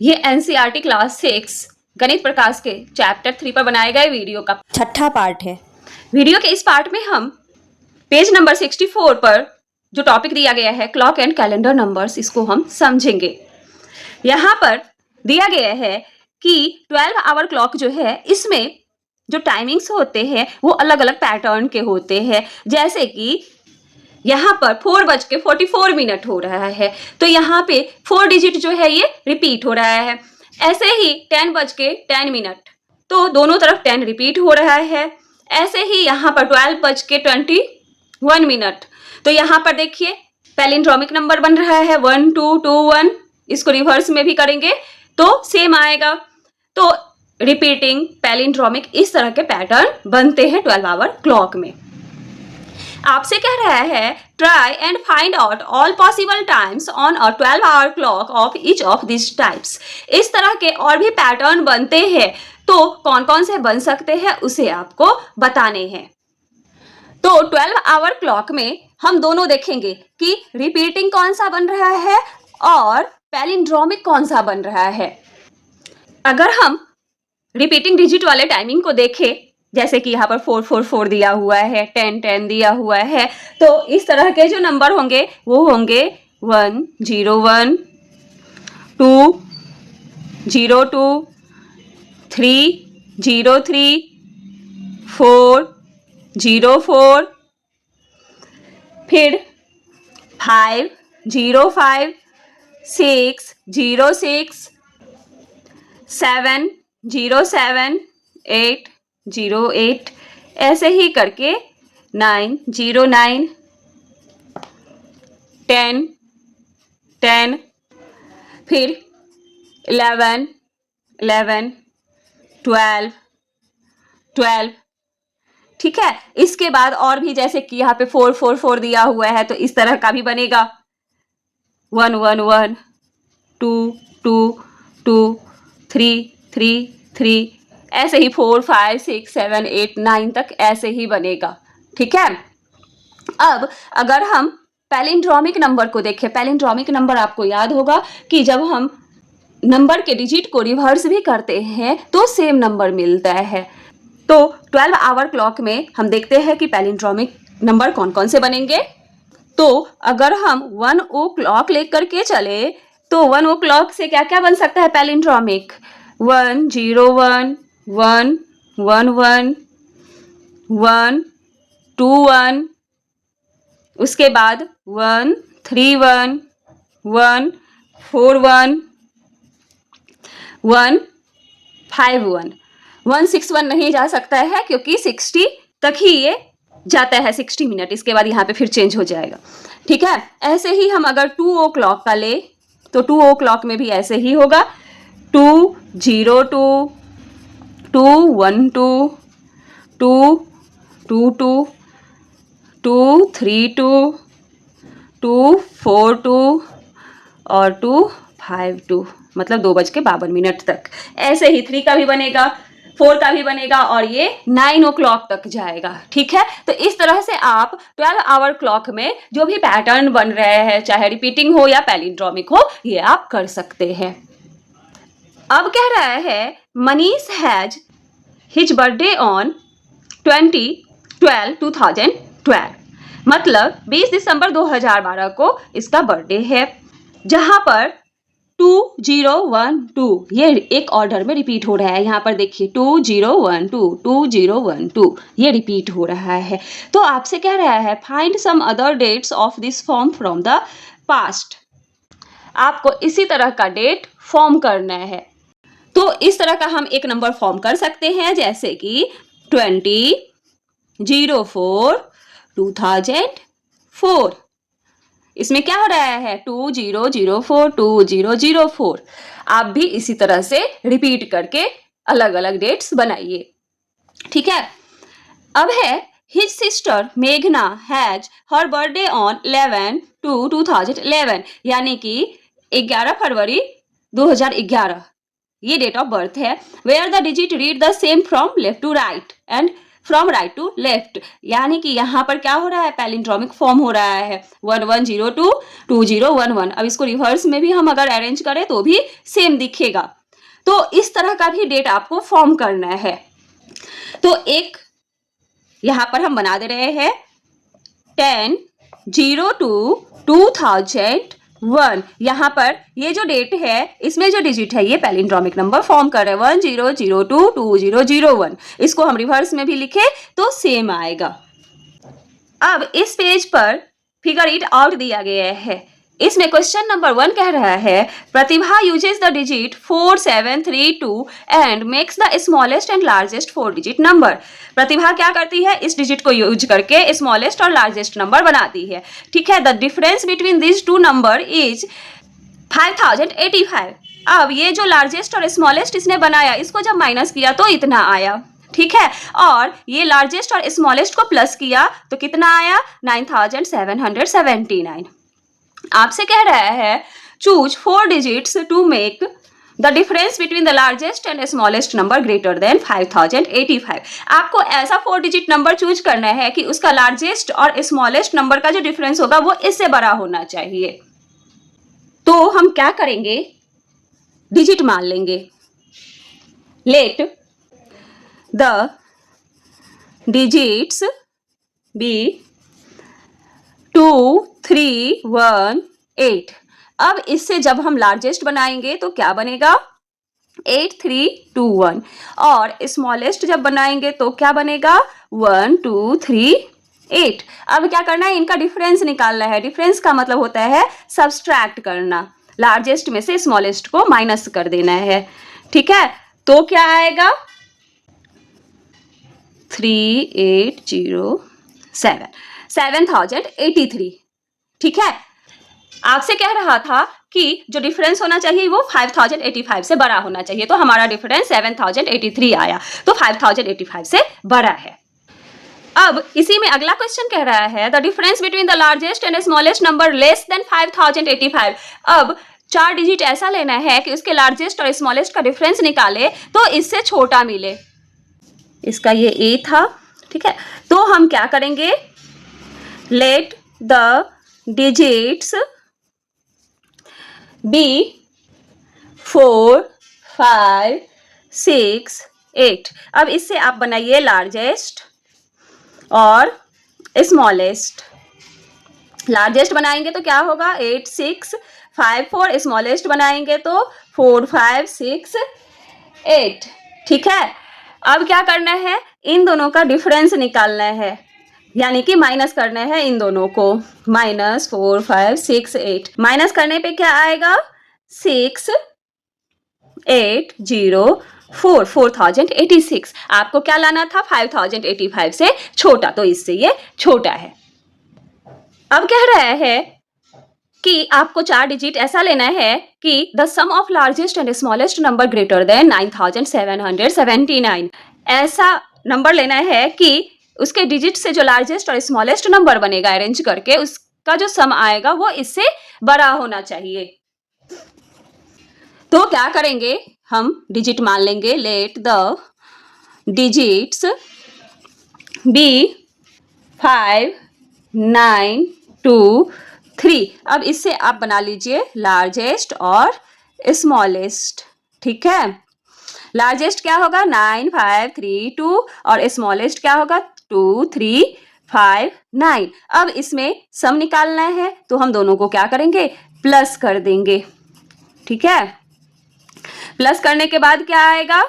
ये NCERT class 6 गणित प्रकाश के चैप्टर 3 पर बनाए गए वीडियो का छठा पार्ट है। वीडियो के इस पार्ट में हम पेज नंबर 64 पर जो टॉपिक दिया गया है क्लॉक एंड कैलेंडर नंबर्स, इसको हम समझेंगे। यहाँ पर दिया गया है कि 12 आवर क्लॉक जो है इसमें जो टाइमिंग्स होते हैं वो अलग अलग पैटर्न के होते हैं। जैसे कि यहाँ पर 4:44 हो रहा है, तो यहाँ पे 4 डिजिट जो है ये रिपीट हो रहा है। ऐसे ही 10:10, तो दोनों तरफ 10 रिपीट हो रहा है। ऐसे ही यहाँ पर 12:21, तो यहाँ पर देखिए पैलिंड्रोमिक नंबर बन रहा है 1221। इसको रिवर्स में भी करेंगे तो सेम आएगा। तो रिपीटिंग पैलिंड्रोमिक इस तरह के पैटर्न बनते हैं 12 आवर क्लॉक में। आपसे कह रहा है try and find out all possible times on a 12 hour clock of each of this types. इस तरह के और भी पैटर्न बनते हैं, तो कौन कौन से बन सकते हैं उसे आपको बताने हैं। तो 12 आवर क्लॉक में हम दोनों देखेंगे कि रिपीटिंग कौन सा बन रहा है और पैलिंड्रोमिक कौन सा बन रहा है। अगर हम रिपीटिंग डिजिट वाले टाइमिंग को देखें, जैसे कि यहाँ पर 444 दिया हुआ है, 1010 दिया हुआ है, तो इस तरह के जो नंबर होंगे वो होंगे 101, 202, 303, 404, फिर 505, 606, 707, 808, ऐसे ही करके 909, 10, 10, फिर 11, 11, 12, 12। ठीक है, इसके बाद और भी जैसे कि यहाँ पे 444 दिया हुआ है, तो इस तरह का भी बनेगा 111, 222, 333, ऐसे ही 4 5 6 7 8 9 तक ऐसे ही बनेगा। ठीक है, अब अगर हम पैलिंड्रोमिक नंबर को देखें, पैलिंड्रोमिक नंबर आपको याद होगा कि जब हम नंबर के डिजिट को रिवर्स भी करते हैं तो सेम नंबर मिलता है। तो 12 आवर क्लॉक में हम देखते हैं कि पैलिंड्रोमिक नंबर कौन कौन से बनेंगे। तो अगर हम 1 ओ क्लॉक लेकर के चले तो 1 ओ क्लॉक से क्या क्या बन सकता है पैलिंड्रोमिक। 101, 1 11, 1 21, उसके बाद 131, 141, 151। 161 नहीं जा सकता है क्योंकि 60 तक ही ये जाता है, 60 मिनट। इसके बाद यहाँ पे फिर चेंज हो जाएगा। ठीक है, ऐसे ही हम अगर 2 ओ क्लॉक का ले तो 2 ओ क्लॉक में भी ऐसे ही होगा 202, 212, 222, 232, 242 और 252, मतलब 2:52 तक। ऐसे ही 3 का भी बनेगा, 4 का भी बनेगा और ये 9 ओ क्लॉक तक जाएगा। ठीक है, तो इस तरह से आप 12 आवर क्लॉक में जो भी पैटर्न बन रहे हैं, चाहे रिपीटिंग हो या पैलिंड्रोमिक हो, ये आप कर सकते हैं। अब कह रहा है Manish has his birthday on 2012, मतलब 20 दिसंबर 2012 को इसका बर्थडे है। जहां पर 2012 ये एक ऑर्डर में रिपीट हो रहा है। यहाँ पर देखिए 2012, 2012 ये रिपीट हो रहा है। तो आपसे कह रहा है find some other dates of this form from the past. आपको इसी तरह का डेट फॉर्म करना है। तो इस तरह का हम एक नंबर फॉर्म कर सकते हैं, जैसे कि 2004, 2004। इसमें क्या हो रहा है 2004, 2004। आप भी इसी तरह से रिपीट करके अलग अलग डेट्स बनाइए। ठीक है, अब है हिज सिस्टर मेघना हैज हर बर्थडे ऑन 11/2/2011, यानी कि 11 फरवरी 2011 ये डेट ऑफ बर्थ है। Where the digit read the same from left to right and from right to left, यानी कि यहाँ पर क्या हो रहा है, पैलिंड्रोमिक फॉर्म हो रहा है 1102 2011। अब इसको रिवर्स में भी हम अगर अरेंज करें तो भी सेम दिखेगा। तो इस तरह का भी डेट आपको फॉर्म करना है। तो एक यहाँ पर हम बना दे रहे हैं 10/02/2001। यहाँ पर ये जो डेट है इसमें जो डिजिट है ये पैलिंड्रोमिक नंबर फॉर्म कर रहे हैं 10022001। इसको हम रिवर्स में भी लिखे तो सेम आएगा। अब इस पेज पर फिगर इट आउट दिया गया है। इसमें क्वेश्चन नंबर 1 कह रहा है Pratibha uses the digit 4732 and makes the smallest and largest 4 digit number. Pratibha क्या करती है, इस डिजिट को यूज करके स्मॉलेस्ट और लार्जेस्ट नंबर बनाती है। ठीक है, the difference between this two number is 5085। अब ये जो लार्जेस्ट और स्मॉलेस्ट इसने बनाया, इसको जब माइनस किया तो इतना आया। ठीक है, और ये लार्जेस्ट और स्मॉलेस्ट को प्लस किया तो कितना आया 9779। आपसे कह रहा है choose 4 digits to make the difference between the largest and smallest number greater than 5085। आपको ऐसा 4 डिजिट नंबर चूज करना है कि उसका लार्जेस्ट और स्मॉलेस्ट नंबर का जो डिफरेंस होगा वो इससे बड़ा होना चाहिए। तो हम क्या करेंगे, डिजिट मान लेंगे। Let the digits be 2 3 1 8। अब इससे जब हम लार्जेस्ट बनाएंगे तो क्या बनेगा 8321, और स्मॉलेस्ट जब बनाएंगे तो क्या बनेगा 1238। अब क्या करना है, इनका डिफरेंस निकालना है। डिफरेंस का मतलब होता है सब्सट्रैक्ट करना, लार्जेस्ट में से स्मॉलेस्ट को माइनस कर देना है। ठीक है, तो क्या आएगा 3807 7083। ठीक है, आपसे कह रहा था कि जो डिफरेंस होना चाहिए वो 5085 से बड़ा होना चाहिए, तो हमारा डिफरेंस 7083 आया, तो 5085 से बड़ा है। अब इसी में अगला क्वेश्चन कह रहा है the difference between the largest and smallest number less then 5085। अब 4 डिजिट ऐसा लेना है कि उसके लार्जेस्ट और स्मॉलेस्ट का डिफरेंस निकाले तो इससे छोटा मिले। इसका ये ए था। ठीक है, तो हम क्या करेंगे, लेट द डिजिट्स बी 4 5 6 8। अब इससे आप बनाइए लार्जेस्ट और स्मॉलेस्ट। लार्जेस्ट बनाएंगे तो क्या होगा 8654, स्मॉलेस्ट बनाएंगे तो 4568। ठीक है, अब क्या करना है, इन दोनों का डिफरेंस निकालना है, यानी कि माइनस करना है इन दोनों को। -4568 माइनस करने पे क्या आएगा 6804 4086। आपको क्या लाना था 5085 से छोटा, तो इससे ये छोटा है। अब कह रहा है कि आपको 4 डिजिट ऐसा लेना है कि the sum of largest and smallest number greater than 9779। ऐसा नंबर लेना है कि उसके डिजिट से जो लार्जेस्ट और स्मॉलेस्ट नंबर बनेगा अरेंज करके, उसका जो सम आएगा वो इससे बड़ा होना चाहिए। तो क्या करेंगे, हम डिजिट मान लेंगे। Let the digits be 5 9 2 3। अब इससे आप बना लीजिए लार्जेस्ट और स्मॉलेस्ट। ठीक है, लार्जेस्ट क्या होगा 9532 और स्मॉलेस्ट क्या होगा 2359। अब इसमें सम निकालना है तो हम दोनों को क्या करेंगे, प्लस कर देंगे। ठीक है, प्लस करने के बाद क्या आएगा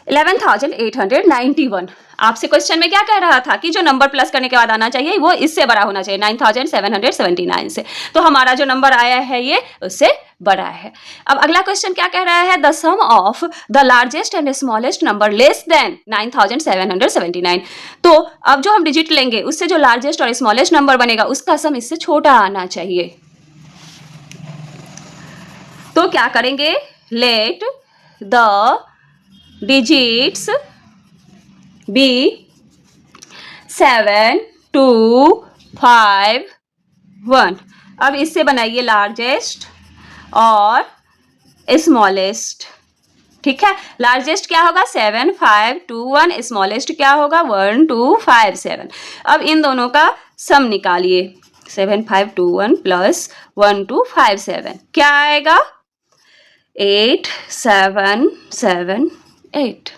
11891। आपसे क्वेश्चन में क्या कह रहा था कि जो नंबर प्लस करने के बाद आना चाहिए वो इससे बड़ा होना चाहिए 9779 से, तो हमारा जो नंबर आया है ये उससे बड़ा है। अब अगला क्वेश्चन क्या कह रहा है, the sum of the largest and smallest number less than 9779। तो अब जो हम डिजिट लेंगे उससे जो लार्जेस्ट और स्मॉलेस्ट नंबर बनेगा उसका सम इससे छोटा आना चाहिए। तो क्या करेंगे, लेट द डिजिट्स बी 7 2 5 1। अब इससे बनाइए लार्जेस्ट और स्मॉलेस्ट। ठीक है। लार्जेस्ट क्या होगा 7521, स्मॉलेस्ट क्या होगा 1257। अब इन दोनों का सम निकालिए 7521 प्लस 1257 क्या आएगा 8778।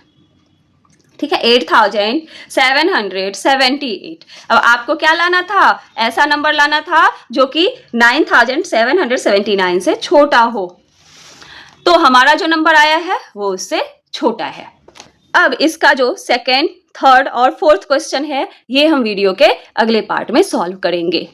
ठीक है 8778। अब आपको क्या लाना था, ऐसा नंबर लाना था जो कि 9779 से छोटा हो। तो हमारा जो नंबर आया है वो उससे छोटा है। अब इसका जो सेकेंड, थर्ड और फोर्थ क्वेश्चन है ये हम वीडियो के अगले पार्ट में सॉल्व करेंगे।